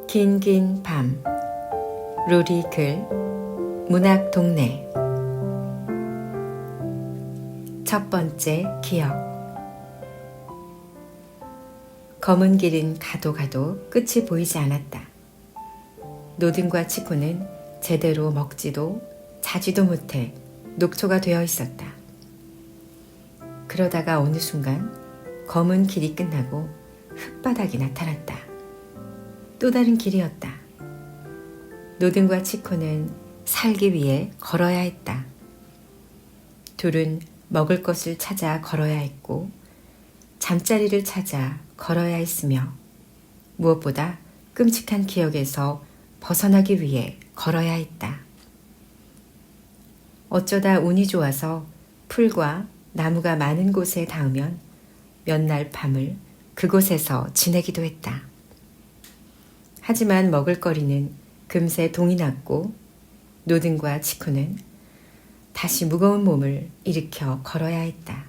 긴긴 밤 루리 글 문학동네 첫 번째 기억. 검은 길은 가도 끝이 보이지 않았다. 노든과 치쿠는 제대로 먹지도 자지도 못해 녹초가 되어 있었다. 그러다가 어느 순간 검은 길이 끝나고 흙바닥이 나타났다. 또 다른 길이었다. 노든과 치쿠는 살기 위해 걸어야 했다. 둘은 먹을 것을 찾아 걸어야 했고 잠자리를 찾아 걸어야 했으며 무엇보다 끔찍한 기억에서 벗어나기 위해 걸어야 했다. 어쩌다 운이 좋아서 풀과 나무가 많은 곳에 닿으면 몇 날 밤을 그곳에서 지내기도 했다. 하지만 먹을거리는 금세 동이 났고 노든과 치쿠는 다시 무거운 몸을 일으켜 걸어야 했다.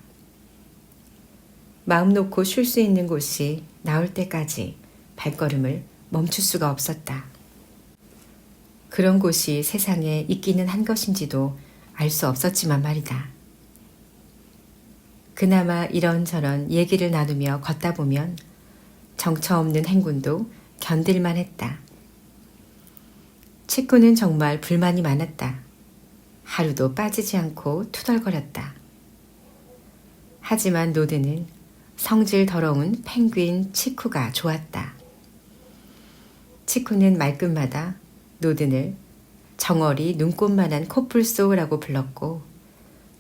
마음 놓고 쉴 수 있는 곳이 나올 때까지 발걸음을 멈출 수가 없었다. 그런 곳이 세상에 있기는 한 것인지도 알 수 없었지만 말이다. 그나마 이런저런 얘기를 나누며 걷다 보면 정처 없는 행군도 견딜만 했다. 치쿠는 정말 불만이 많았다. 하루도 빠지지 않고 투덜거렸다. 하지만 노드는 성질 더러운 펭귄 치쿠가 좋았다. 치쿠는 말끝마다 노든을 정어리 눈꽃만한 코뿔소라고 불렀고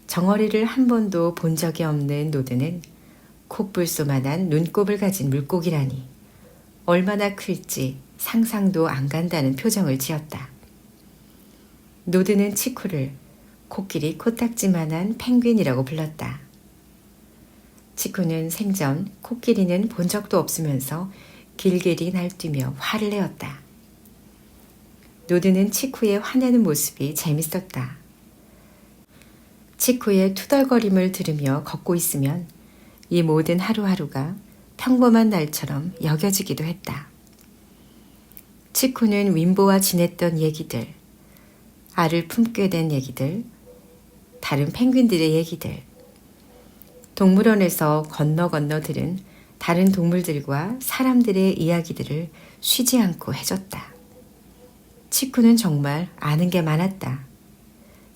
정어리를 한 번도 본 적이 없는 노드는 코뿔소만한 눈곱을 가진 물고기라니 얼마나 클지 상상도 안 간다는 표정을 지었다. 노드는 치쿠를 코끼리 코딱지만한 펭귄이라고 불렀다. 치쿠는 생전 코끼리는 본 적도 없으면서 길길이 날뛰며 화를 내었다. 노드는 치쿠의 화내는 모습이 재밌었다. 치쿠의 투덜거림을 들으며 걷고 있으면 이 모든 하루하루가 평범한 날처럼 여겨지기도 했다. 치쿠는 윈보와 지냈던 얘기들, 알을 품게 된 얘기들, 다른 펭귄들의 얘기들, 동물원에서 건너 들은 다른 동물들과 사람들의 이야기들을 쉬지 않고 해줬다. 치쿠는 정말 아는 게 많았다.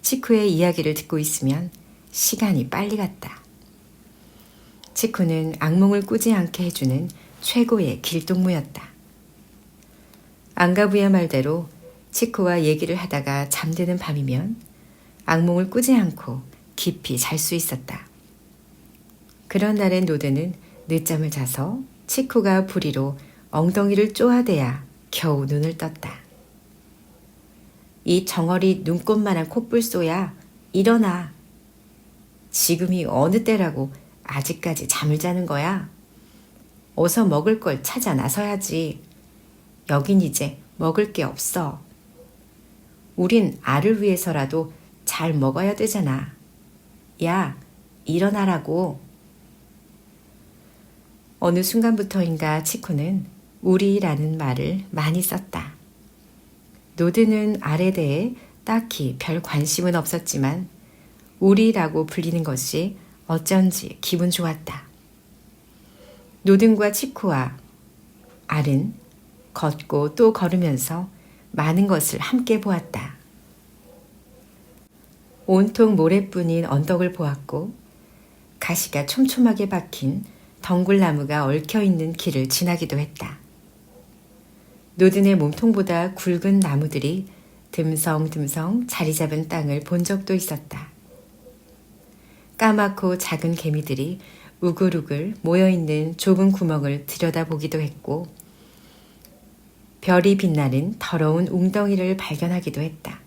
치쿠의 이야기를 듣고 있으면 시간이 빨리 갔다. 치쿠는 악몽을 꾸지 않게 해주는 최고의 길동무였다. 안가부야 말대로 치쿠와 얘기를 하다가 잠드는 밤이면 악몽을 꾸지 않고 깊이 잘 수 있었다. 그런 날엔 노드는 늦잠을 자서 치쿠가 부리로 엉덩이를 쪼아대야 겨우 눈을 떴다. 이 정어리 눈꽃만한 코뿔소야, 일어나. 지금이 어느 때라고 아직까지 잠을 자는 거야? 어서 먹을 걸 찾아 나서야지. 여긴 이제 먹을 게 없어. 우린 알을 위해서라도 잘 먹어야 되잖아. 야, 일어나라고. 어느 순간부터인가 치쿠는 우리라는 말을 많이 썼다. 노드는 알에 대해 딱히 별 관심은 없었지만 우리라고 불리는 것이 어쩐지 기분 좋았다. 노든과 치쿠와 알은 걷고 또 걸으면서 많은 것을 함께 보았다. 온통 모래뿐인 언덕을 보았고 가시가 촘촘하게 박힌 덩굴나무가 얽혀있는 길을 지나기도 했다. 노든의 몸통보다 굵은 나무들이 듬성듬성 자리 잡은 땅을 본 적도 있었다. 까맣고 작은 개미들이 우글우글 모여있는 좁은 구멍을 들여다보기도 했고 별이 빛나는 더러운 웅덩이를 발견하기도 했다.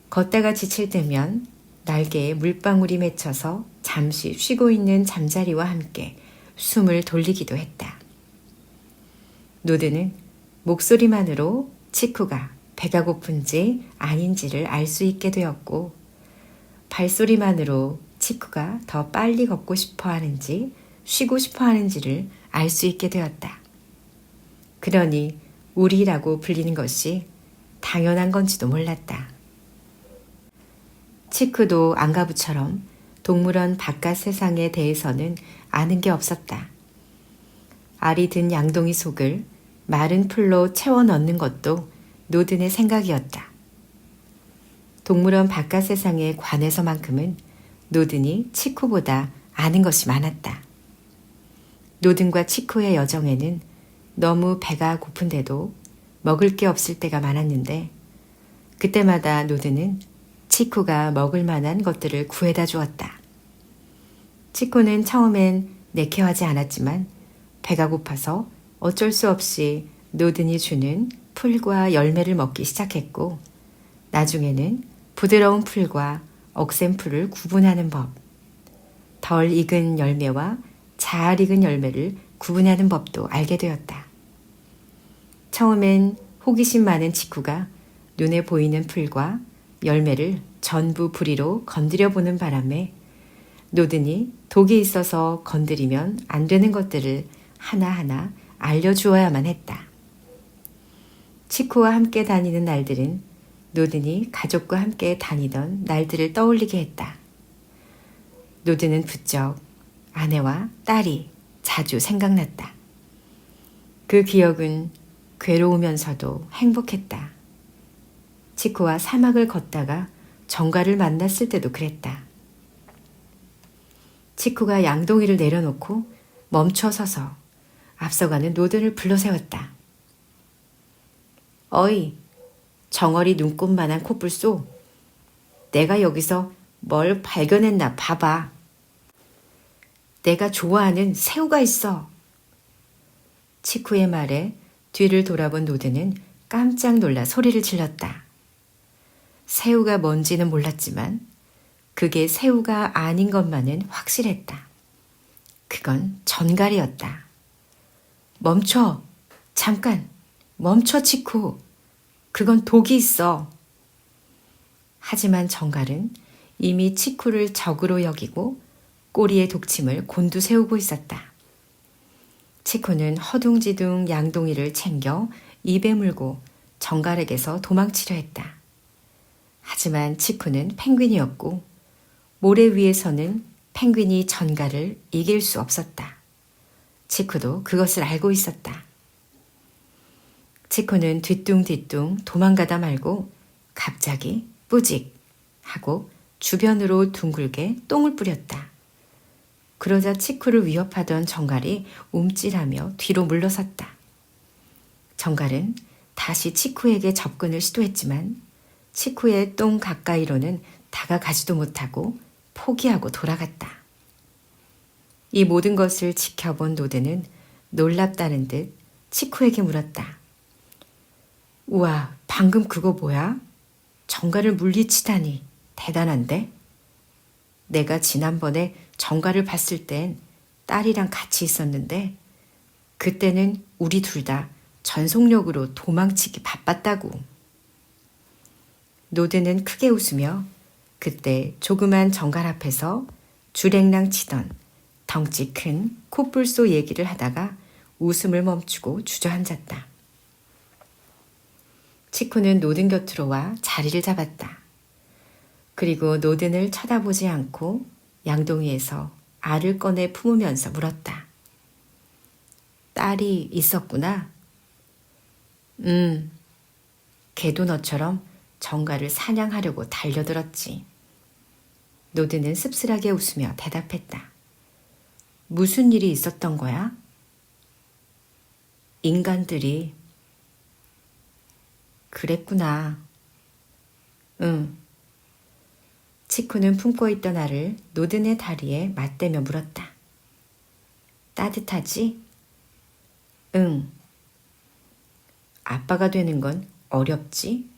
걷다가 지칠 때면 날개에 물방울이 맺혀서 잠시 쉬고 있는 잠자리와 함께 숨을 돌리기도 했다. 노드는 목소리만으로 치쿠가 배가 고픈지 아닌지를 알 수 있게 되었고 발소리만으로 치쿠가 더 빨리 걷고 싶어 하는지 쉬고 싶어 하는지를 알 수 있게 되었다. 그러니 우리라고 불리는 것이 당연한 건지도 몰랐다. 치크도 안가부처럼 동물원 바깥 세상에 대해서는 아는 게 없었다. 알이 든 양동이 속을 마른 풀로 채워 넣는 것도 노든의 생각이었다. 동물원 바깥 세상에 관해서만큼은 노든이 치쿠보다 아는 것이 많았다. 노든과 치쿠의 여정에는 너무 배가 고픈데도 먹을 게 없을 때가 많았는데 그때마다 노든은 치쿠가 먹을 만한 것들을 구해다 주었다. 치쿠는 처음엔 내켜하지 않았지만 배가 고파서 어쩔 수 없이 노든이 주는 풀과 열매를 먹기 시작했고 나중에는 부드러운 풀과 억센 풀을 구분하는 법, 덜 익은 열매와 잘 익은 열매를 구분하는 법도 알게 되었다. 처음엔 호기심 많은 치쿠가 눈에 보이는 풀과 열매를 전부 부리로 건드려 보는 바람에 노든이 독이 있어서 건드리면 안 되는 것들을 하나하나 알려주어야만 했다. 치쿠와 함께 다니는 날들은 노든이 가족과 함께 다니던 날들을 떠올리게 했다. 노든은 부쩍 아내와 딸이 자주 생각났다. 그 기억은 괴로우면서도 행복했다. 치쿠와 사막을 걷다가 정갈을 만났을 때도 그랬다. 치쿠가 양동이를 내려놓고 멈춰 서서 앞서가는 노든을 불러세웠다. 어이, 정어리 눈곱만한 코뿔소. 내가 여기서 뭘 발견했나 봐봐. 내가 좋아하는 새우가 있어. 치쿠의 말에 뒤를 돌아본 노든은 깜짝 놀라 소리를 질렀다. 새우가 뭔지는 몰랐지만 그게 새우가 아닌 것만은 확실했다. 그건 전갈이었다. 멈춰! 잠깐! 멈춰, 치쿠! 그건 독이 있어. 하지만 전갈은 이미 치쿠를 적으로 여기고 꼬리에 독침을 곤두세우고 있었다. 치쿠는 허둥지둥 양동이를 챙겨 입에 물고 전갈에게서 도망치려 했다. 하지만 치쿠는 펭귄이었고 모래 위에서는 펭귄이 전갈을 이길 수 없었다. 치쿠도 그것을 알고 있었다. 치쿠는 뒤뚱뒤뚱 도망가다 말고 갑자기 뿌직 하고 주변으로 둥글게 똥을 뿌렸다. 그러자 치쿠를 위협하던 정갈이 움찔하며 뒤로 물러섰다. 정갈은 다시 치쿠에게 접근을 시도했지만 치쿠의 똥 가까이로는 다가가지도 못하고 포기하고 돌아갔다. 이 모든 것을 지켜본 노드는 놀랍다는 듯 치쿠에게 물었다. 우와, 방금 그거 뭐야? 정갈을 물리치다니 대단한데? 내가 지난번에 정갈을 봤을 땐 딸이랑 같이 있었는데 그때는 우리 둘 다 전속력으로 도망치기 바빴다고. 노드는 크게 웃으며 그때 조그만 정갈 앞에서 주랭랑 치던 덩치 큰 코뿔소 얘기를 하다가 웃음을 멈추고 주저앉았다. 치쿠는 노든 곁으로 와 자리를 잡았다. 그리고 노든을 쳐다보지 않고 양동이에서 알을 꺼내 품으면서 물었다. 딸이 있었구나. 걔도 너처럼 정갈을 사냥하려고 달려들었지. 노드는 씁쓸하게 웃으며 대답했다. 무슨 일이 있었던 거야? 인간들이. 그랬구나. 응. 치쿠는 품고 있던 알을 노든의 다리에 맞대며 물었다. 따뜻하지? 응. 아빠가 되는 건 어렵지?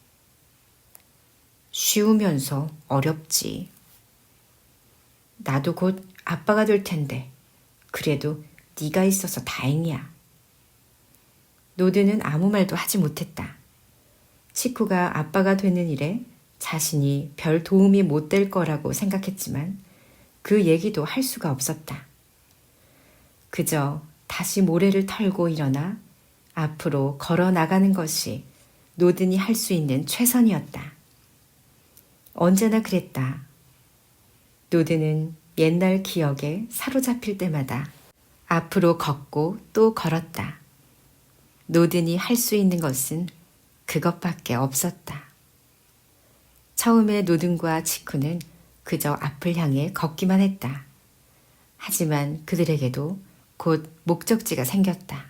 쉬우면서 어렵지. 나도 곧 아빠가 될 텐데 그래도 네가 있어서 다행이야. 노드는 아무 말도 하지 못했다. 치쿠가 아빠가 되는 일에 자신이 별 도움이 못 될 거라고 생각했지만 그 얘기도 할 수가 없었다. 그저 다시 모래를 털고 일어나 앞으로 걸어 나가는 것이 노든이 할 수 있는 최선이었다. 언제나 그랬다. 노든은 옛날 기억에 사로잡힐 때마다 앞으로 걷고 또 걸었다. 노든이 할 수 있는 것은 그것밖에 없었다. 처음에 노든과 치쿠는 그저 앞을 향해 걷기만 했다. 하지만 그들에게도 곧 목적지가 생겼다.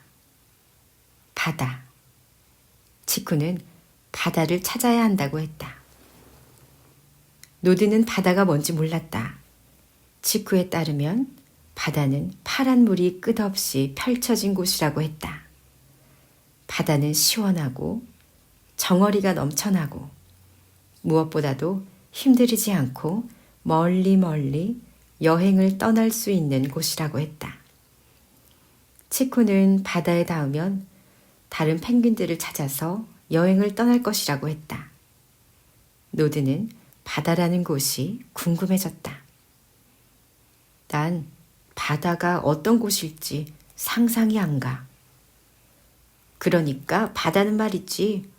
바다. 치쿠는 바다를 찾아야 한다고 했다. 노든은 바다가 뭔지 몰랐다. 치쿠에 따르면 바다는 파란 물이 끝없이 펼쳐진 곳이라고 했다. 바다는 시원하고 정어리가 넘쳐나고 무엇보다도 힘들이지 않고 멀리 멀리 여행을 떠날 수 있는 곳이라고 했다. 치쿠는 바다에 닿으면 다른 펭귄들을 찾아서 여행을 떠날 것이라고 했다. 노드는 바다라는 곳이 궁금해졌다. 난 바다가 어떤 곳일지 상상이 안 가. 그러니까 바다는 말이지.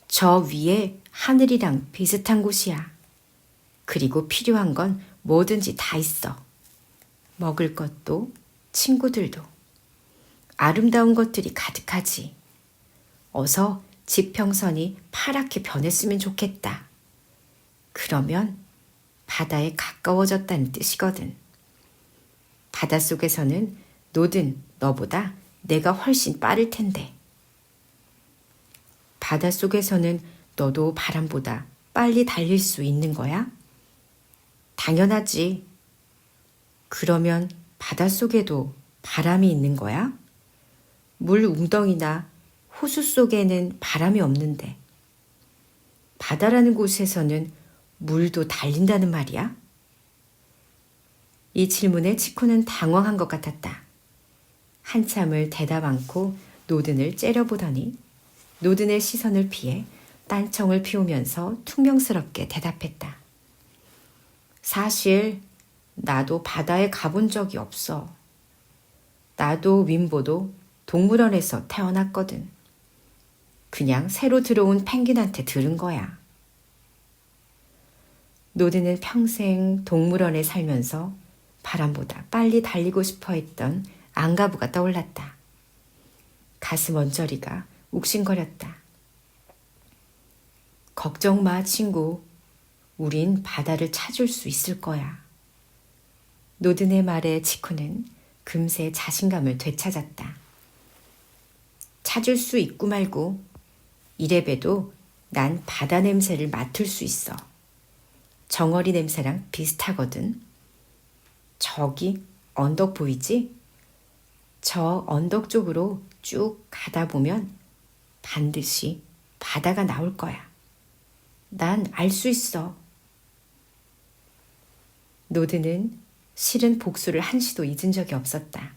저 위에 하늘이랑 비슷한 곳이야. 그리고 필요한 건 뭐든지 다 있어. 먹을 것도 친구들도. 아름다운 것들이 가득하지. 어서 지평선이 파랗게 변했으면 좋겠다. 그러면 바다에 가까워졌다는 뜻이거든. 바닷속에서는 노든 너보다 내가 훨씬 빠를 텐데. 바닷속에서는 너도 바람보다 빨리 달릴 수 있는 거야? 당연하지. 그러면 바닷속에도 바람이 있는 거야? 물 웅덩이나 호수 속에는 바람이 없는데. 바다라는 곳에서는 물도 달린다는 말이야? 이 질문에 치쿠는 당황한 것 같았다. 한참을 대답 않고 노든을 째려보더니 노든의 시선을 피해 딴청을 피우면서 퉁명스럽게 대답했다. 사실 나도 바다에 가본 적이 없어. 나도 윈보도 동물원에서 태어났거든. 그냥 새로 들어온 펭귄한테 들은 거야. 노드는 평생 동물원에 살면서 바람보다 빨리 달리고 싶어 했던 앙가부가 떠올랐다. 가슴 언저리가 욱신거렸다. 걱정 마, 친구. 우린 바다를 찾을 수 있을 거야. 노든의 말에 치쿠는 금세 자신감을 되찾았다. 찾을 수 있고 말고 이래봬도 난 바다 냄새를 맡을 수 있어. 정어리 냄새랑 비슷하거든. 저기 언덕 보이지? 저 언덕 쪽으로 쭉 가다 보면 반드시 바다가 나올 거야. 난 알 수 있어. 노드는 실은 복수를 한시도 잊은 적이 없었다.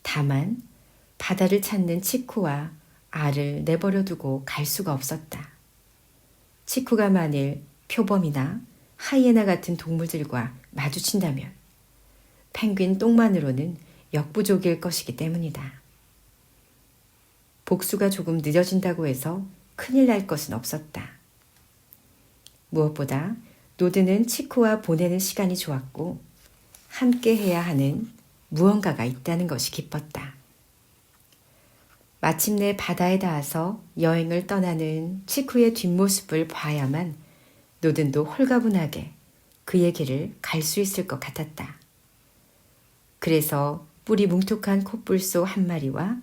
다만 바다를 찾는 치쿠와 알을 내버려 두고 갈 수가 없었다. 치쿠가 만일 표범이나 하이에나 같은 동물들과 마주친다면 펭귄 똥만으로는 역부족일 것이기 때문이다. 복수가 조금 늦어진다고 해서 큰일 날 것은 없었다. 무엇보다 노드는 치쿠와 보내는 시간이 좋았고 함께 해야 하는 무언가가 있다는 것이 기뻤다. 마침내 바다에 닿아서 여행을 떠나는 치쿠의 뒷모습을 봐야만 노든도 홀가분하게 그의 길을 갈 수 있을 것 같았다. 그래서 뿔이 뭉툭한 콧불소 한 마리와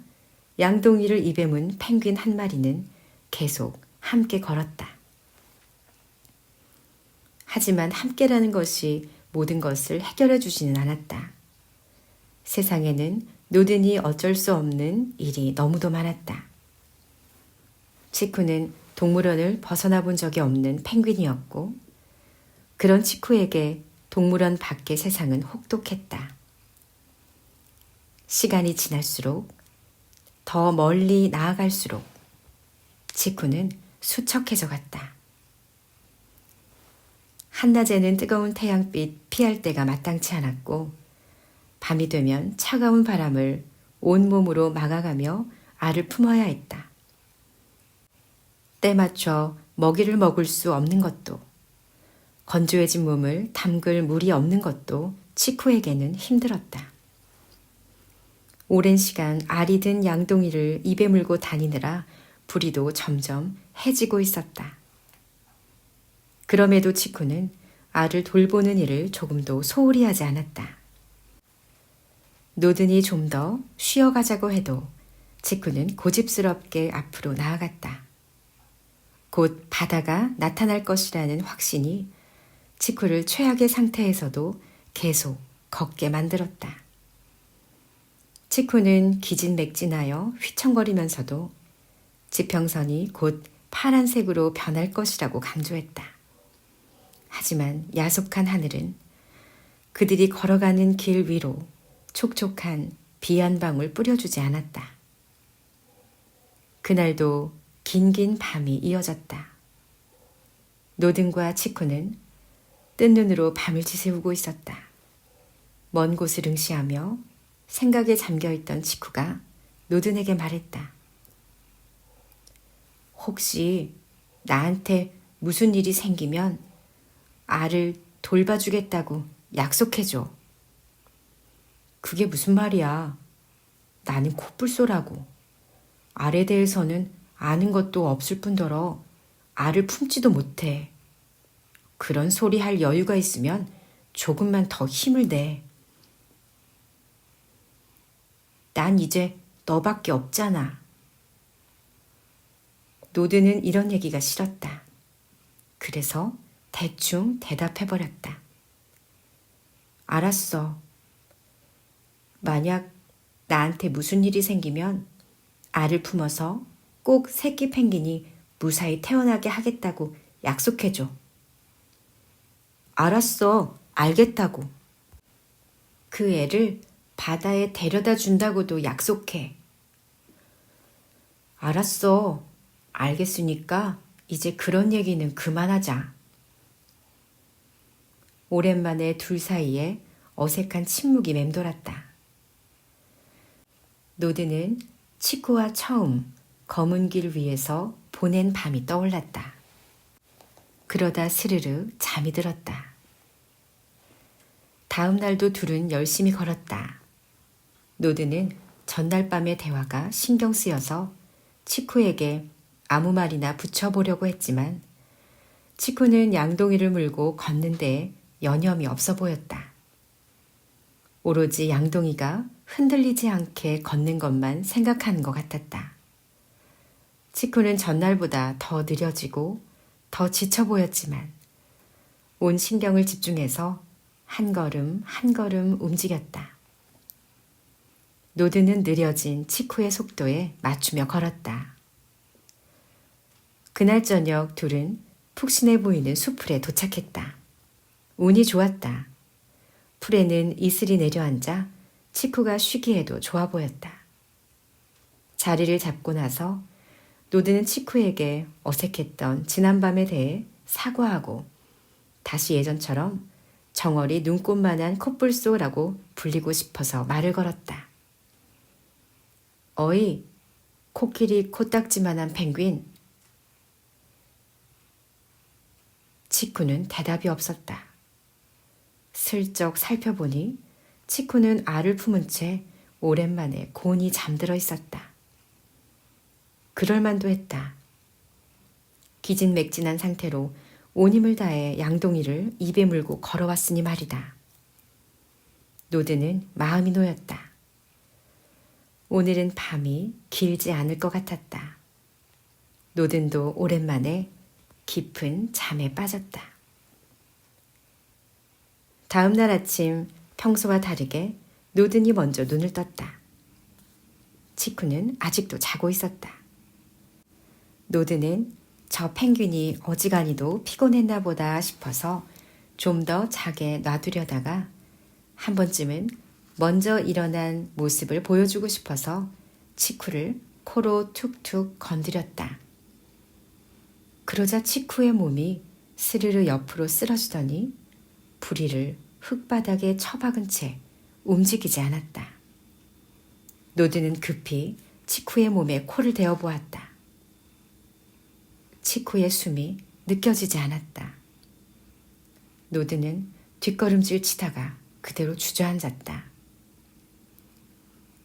양동이를 입에 문 펭귄 한 마리는 계속 함께 걸었다. 하지만 함께라는 것이 모든 것을 해결해 주지는 않았다. 세상에는 노든이 어쩔 수 없는 일이 너무도 많았다. 치쿠는 동물원을 벗어나 본 적이 없는 펭귄이었고 그런 치쿠에게 동물원 밖의 세상은 혹독했다. 시간이 지날수록 더 멀리 나아갈수록 치쿠는 수척해져 갔다. 한낮에는 뜨거운 태양빛 피할 데가 마땅치 않았고 밤이 되면 차가운 바람을 온몸으로 막아가며 알을 품어야 했다. 때 맞춰 먹이를 먹을 수 없는 것도, 건조해진 몸을 담글 물이 없는 것도 치쿠에게는 힘들었다. 오랜 시간 알이 든 양동이를 입에 물고 다니느라 부리도 점점 해지고 있었다. 그럼에도 치쿠는 알을 돌보는 일을 조금도 소홀히 하지 않았다. 노든이 좀 더 쉬어가자고 해도 치쿠는 고집스럽게 앞으로 나아갔다. 곧 바다가 나타날 것이라는 확신이 치쿠를 최악의 상태에서도 계속 걷게 만들었다. 치쿠는 기진맥진하여 휘청거리면서도 지평선이 곧 파란색으로 변할 것이라고 강조했다. 하지만 야속한 하늘은 그들이 걸어가는 길 위로 촉촉한 비 한 방울 뿌려주지 않았다. 그날도 긴긴 밤이 이어졌다. 노든과 치쿠는 뜬 눈으로 밤을 지새우고 있었다. 먼 곳을 응시하며 생각에 잠겨있던 치쿠가 노든에게 말했다. 혹시 나한테 무슨 일이 생기면 알을 돌봐주겠다고 약속해줘. 그게 무슨 말이야. 나는 코뿔소라고. 알에 대해서는 아는 것도 없을 뿐더러 알을 품지도 못해. 그런 소리 할 여유가 있으면 조금만 더 힘을 내. 난 이제 너밖에 없잖아. 노드는 이런 얘기가 싫었다. 그래서 대충 대답해버렸다. 알았어. 만약 나한테 무슨 일이 생기면 알을 품어서 꼭 새끼 펭귄이 무사히 태어나게 하겠다고 약속해줘. 알았어. 알겠다고. 그 애를 바다에 데려다 준다고도 약속해. 알았어. 알겠으니까 이제 그런 얘기는 그만하자. 오랜만에 둘 사이에 어색한 침묵이 맴돌았다. 노드는 치쿠와 처음 검은 길 위에서 보낸 밤이 떠올랐다. 그러다 스르르 잠이 들었다. 다음 날도 둘은 열심히 걸었다. 노드는 전날 밤의 대화가 신경 쓰여서 치쿠에게 아무 말이나 붙여보려고 했지만 치쿠는 양동이를 물고 걷는데 여념이 없어 보였다. 오로지 양동이가 흔들리지 않게 걷는 것만 생각하는 것 같았다. 치쿠는 전날보다 더 느려지고 더 지쳐 보였지만 온 신경을 집중해서 한 걸음 한 걸음 움직였다. 노드는 느려진 치쿠의 속도에 맞추며 걸었다. 그날 저녁 둘은 푹신해 보이는 숲풀에 도착했다. 운이 좋았다. 풀에는 이슬이 내려앉아 치쿠가 쉬기에도 좋아 보였다. 자리를 잡고 나서 노드는 치쿠에게 어색했던 지난밤에 대해 사과하고 다시 예전처럼 정어리 눈꽃만한 코뿔소라고 불리고 싶어서 말을 걸었다. 어이, 코끼리 코딱지만한 펭귄. 치쿠는 대답이 없었다. 슬쩍 살펴보니 치쿠는 알을 품은 채 오랜만에 곤히 잠들어 있었다. 그럴만도 했다. 기진맥진한 상태로 온 힘을 다해 양동이를 입에 물고 걸어왔으니 말이다. 노드는 마음이 놓였다. 오늘은 밤이 길지 않을 것 같았다. 노든도 오랜만에 깊은 잠에 빠졌다. 다음 날 아침 평소와 다르게 노든이 먼저 눈을 떴다. 치쿠는 아직도 자고 있었다. 노드는 저 펭귄이 어지간히도 피곤했나 보다 싶어서 좀 더 자게 놔두려다가 한 번쯤은 먼저 일어난 모습을 보여주고 싶어서 치쿠를 코로 툭툭 건드렸다. 그러자 치쿠의 몸이 스르르 옆으로 쓰러지더니 부리를 흙바닥에 처박은 채 움직이지 않았다. 노드는 급히 치쿠의 몸에 코를 대어 보았다. 치쿠의 숨이 느껴지지 않았다. 노드는 뒷걸음질 치다가 그대로 주저앉았다.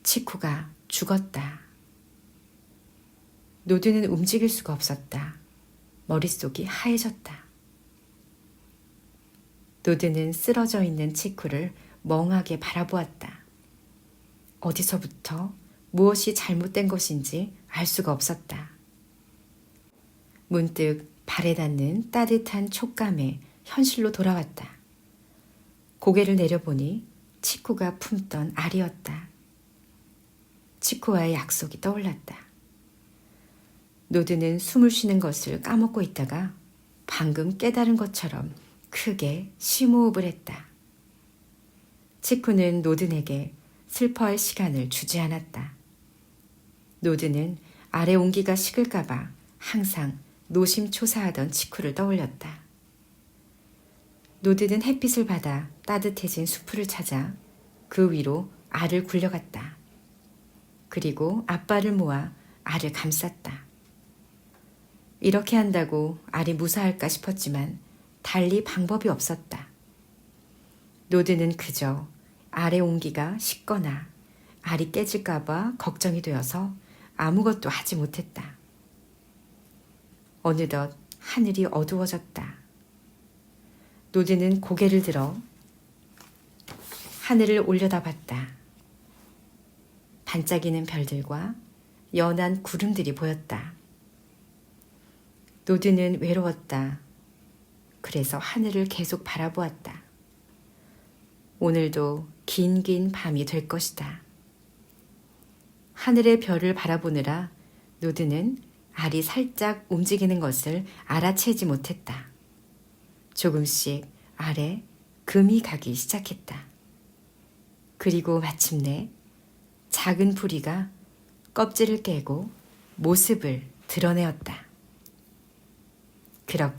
치쿠가 죽었다. 노드는 움직일 수가 없었다. 머릿속이 하얘졌다. 노드는 쓰러져 있는 치쿠를 멍하게 바라보았다. 어디서부터 무엇이 잘못된 것인지 알 수가 없었다. 문득 발에 닿는 따뜻한 촉감에 현실로 돌아왔다. 고개를 내려보니 치쿠가 품던 알이었다. 치쿠와의 약속이 떠올랐다. 노드는 숨을 쉬는 것을 까먹고 있다가 방금 깨달은 것처럼 크게 심호흡을 했다. 치쿠는 노든에게 슬퍼할 시간을 주지 않았다. 노드는 아래 온기가 식을까봐 항상 노심초사하던 치쿠를 떠올렸다. 노드는 햇빛을 받아 따뜻해진 수풀을 찾아 그 위로 알을 굴려갔다. 그리고 앞발을 모아 알을 감쌌다. 이렇게 한다고 알이 무사할까 싶었지만 달리 방법이 없었다. 노드는 그저 알의 온기가 식거나 알이 깨질까봐 걱정이 되어서 아무것도 하지 못했다. 어느덧 하늘이 어두워졌다. 노드는 고개를 들어 하늘을 올려다봤다. 반짝이는 별들과 연한 구름들이 보였다. 노드는 외로웠다. 그래서 하늘을 계속 바라보았다. 오늘도 긴 밤이 될 것이다. 하늘의 별을 바라보느라 노드는 알이 살짝 움직이는 것을 알아채지 못했다. 조금씩 알에 금이 가기 시작했다. 그리고 마침내 작은 부리가 껍질을 깨고 모습을 드러내었다. 그렇게